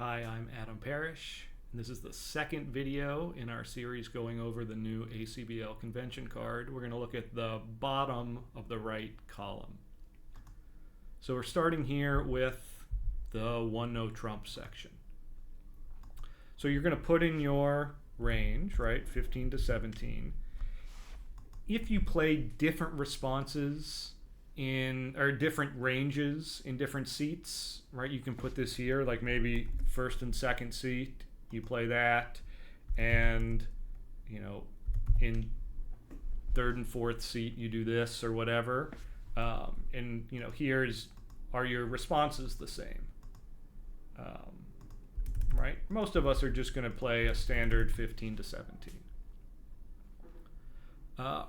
Hi, I'm Adam Parrish, and this is the second video in our series going over the new ACBL convention card. We're going to look at the bottom of the right column. So we're starting here with the one no trump section. So you're going to put in your range, right, 15 to 17. If you play different responses or different ranges in different seats, right, you can put this here, like maybe first and second seat, you play that, and in third and fourth seat you do this or whatever, and are your responses the same? Right, most of us are just going to play a standard 15 to 17.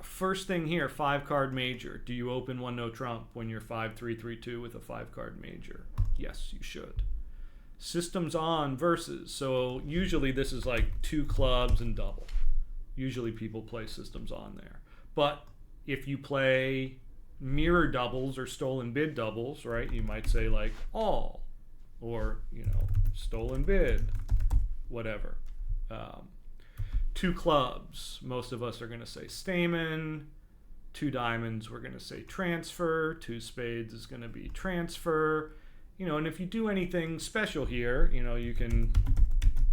First thing here, 5-card major. Do you open one no trump when you're 5-3-3-2 with a 5-card major? Yes, you should. Systems on versus. So usually this is like 2 clubs and double. Usually people play systems on there. But if you play mirror doubles or stolen bid doubles, right, you might say like all, or stolen bid, whatever. 2 clubs, most of us are going to say Stamen. 2 diamonds, we're going to say transfer. 2 spades is going to be transfer. And if you do anything special here, you can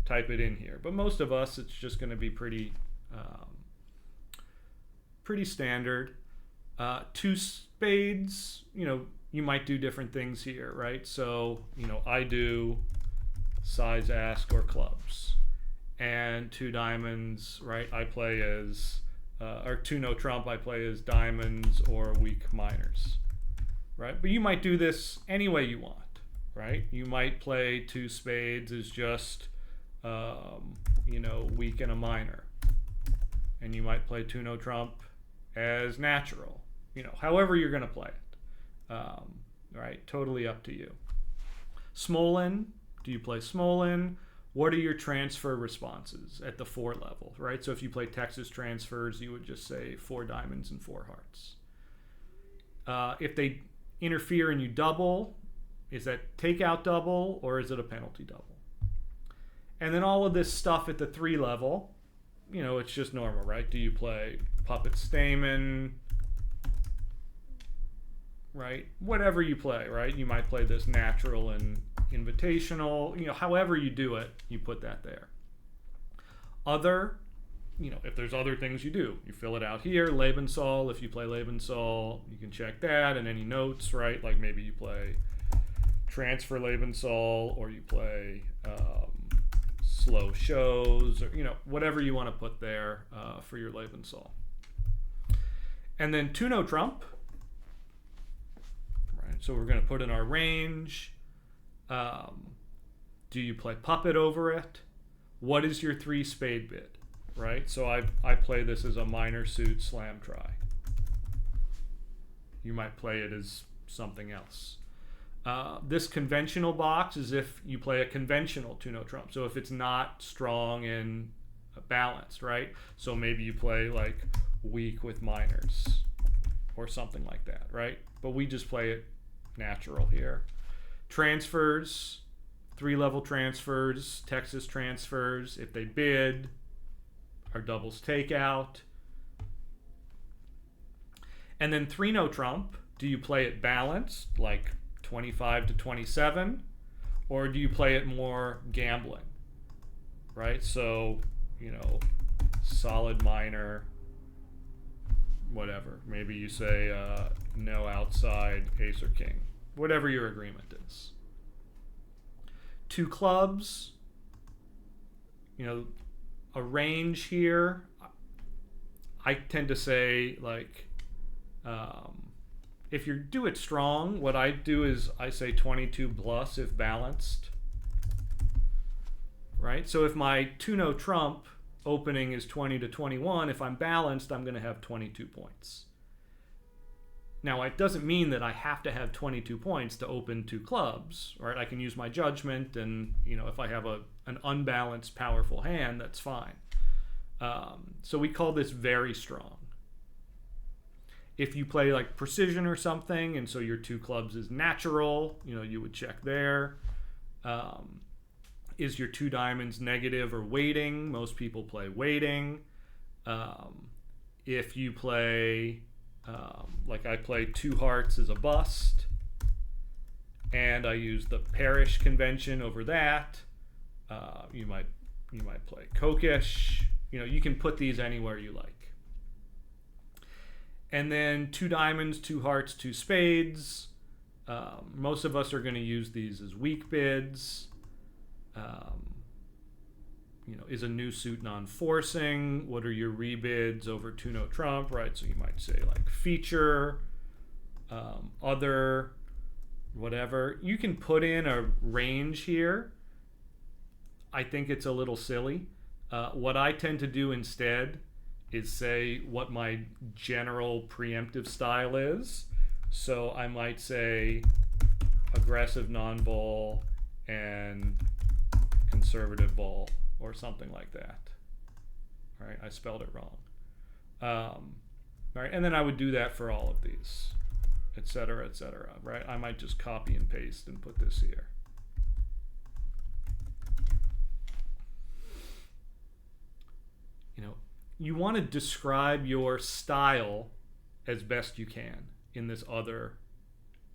type it in here. But most of us, it's just going to be pretty standard. 2 spades, you might do different things here, right? So, I do size ask or clubs. And 2 diamonds, right, I play as, or 2 no trump, I play as diamonds or weak minors, right? But you might do this any way you want, right? You might play 2 spades as just, weak and a minor. And you might play 2 no trump as natural, however you're going to play it, right? Totally up to you. Smolin, do you play Smolin? What are your transfer responses at the 4 level, right? So if you play Texas transfers, you would just say 4 diamonds and 4 hearts. If they interfere and you double, is that takeout double or is it a penalty double? And then all of this stuff at the 3 level, it's just normal, right? Do you play puppet Stamen, right? Whatever you play, right? You might play this natural and invitational, however you do it, you put that there. Other, if there's other things you do, you fill it out here. Lebensal, if you play Lebensal, you can check that, and any notes, right? Like maybe you play transfer Lebensal, or you play slow shows, or whatever you want to put there for your Lebensal. And then 2 no trump, right? So we're going to put in our range. Do you play puppet over it? What is your 3 spade bid, right? So I play this as a minor suit slam try. You might play it as something else. This conventional box is if you play a conventional 2 no trump. So if it's not strong and balanced, right? So maybe you play like weak with minors or something like that, right? But we just play it natural here. Transfers, 3-level transfers, Texas transfers, if they bid, our doubles takeout. And then 3 no trump, do you play it balanced, like 25 to 27, or do you play it more gambling, right? So, solid minor, whatever. Maybe you say no outside, ace or king. Whatever your agreement is. 2 clubs, a range here. I tend to say like, if you do it strong, what I do is I say 22 plus if balanced, right? So if my 2 no trump opening is 20 to 21, if I'm balanced, I'm going to have 22 points. Now, it doesn't mean that I have to have 22 points to open 2 clubs, right? I can use my judgment, and if I have an unbalanced, powerful hand, that's fine. So we call this very strong. If you play like precision or something, and so your 2 clubs is natural, you would check there. is your 2 diamonds negative or waiting? Most people play waiting. If you play, like I play 2 hearts as a bust, and I use the parish convention over that, you might play kokish. You can put these anywhere you like. And then 2 diamonds, 2 hearts, 2 spades. Most of us are going to use these as weak bids. Is a new suit non-forcing? What are your rebids over 2-note trump, right? So you might say like feature, other, whatever. You can put in a range here. I think it's a little silly. What I tend to do instead is say what my general preemptive style is. So I might say aggressive non-vol and conservative vol, or something like that. All right, I spelled it wrong. All right, and then I would do that for all of these, et cetera, right? I might just copy and paste and put this here. You want to describe your style as best you can in this other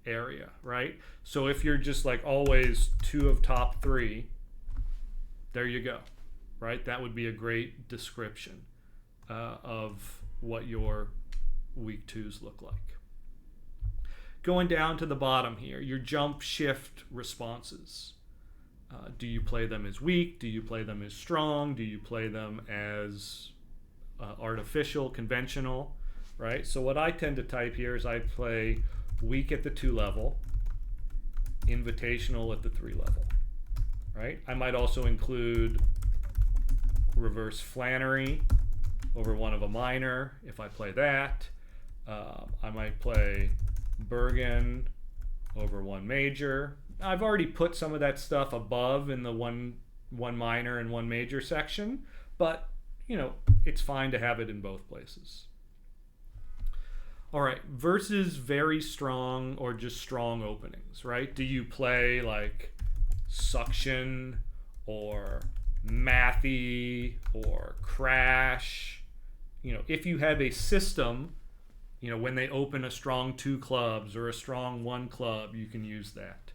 area, right? So if you're just like always 2 of top 3, there you go, right? That would be a great description of what your week 2s look like. Going down to the bottom here, your jump shift responses. Do you play them as weak? Do you play them as strong? Do you play them as artificial, conventional, right? So what I tend to type here is I play weak at the 2 level, invitational at the 3 level, right? I might also include reverse Flannery over 1 of a minor if I play that. I might play Bergen over 1 major. I've already put some of that stuff above in the one minor and 1 major section, but it's fine to have it in both places. All right, versus very strong or just strong openings, right? Do you play like suction or mathy or crash? If you have a system, when they open a strong 2 clubs or a strong 1 club, you can use that.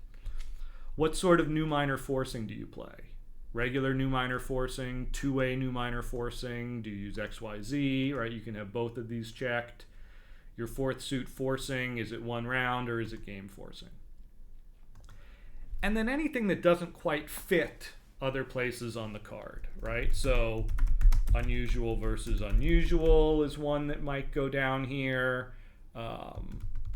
What sort of new minor forcing do you play? Regular new minor forcing, 2-way new minor forcing? Do you use XYZ, right? You can have both of these checked. Your 4th suit forcing, is it 1 round or is it game forcing? And then anything that doesn't quite fit other places on the card, right? So unusual versus unusual is one that might go down here.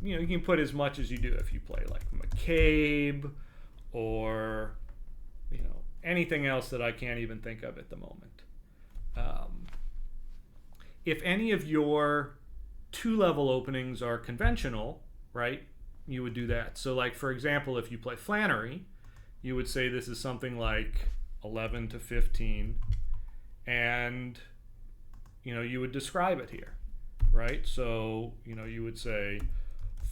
You can put as much as you do if you play like McCabe or anything else that I can't even think of at the moment. If any of your 2-level openings are conventional, right, you would do that. So like, for example, if you play Flannery, you would say this is something like 11 to 15, and you would describe it here, right? So you would say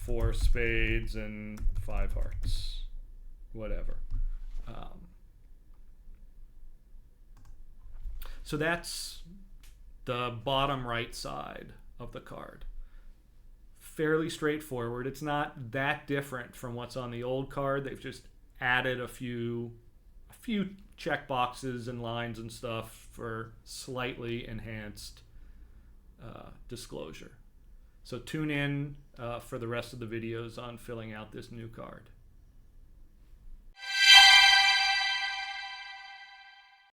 4 spades and 5 hearts, whatever. So that's the bottom right side of the card. Fairly straightforward. It's not that different from what's on the old card. They've just added a few check boxes and lines and stuff for slightly enhanced disclosure. So tune in for the rest of the videos on filling out this new card.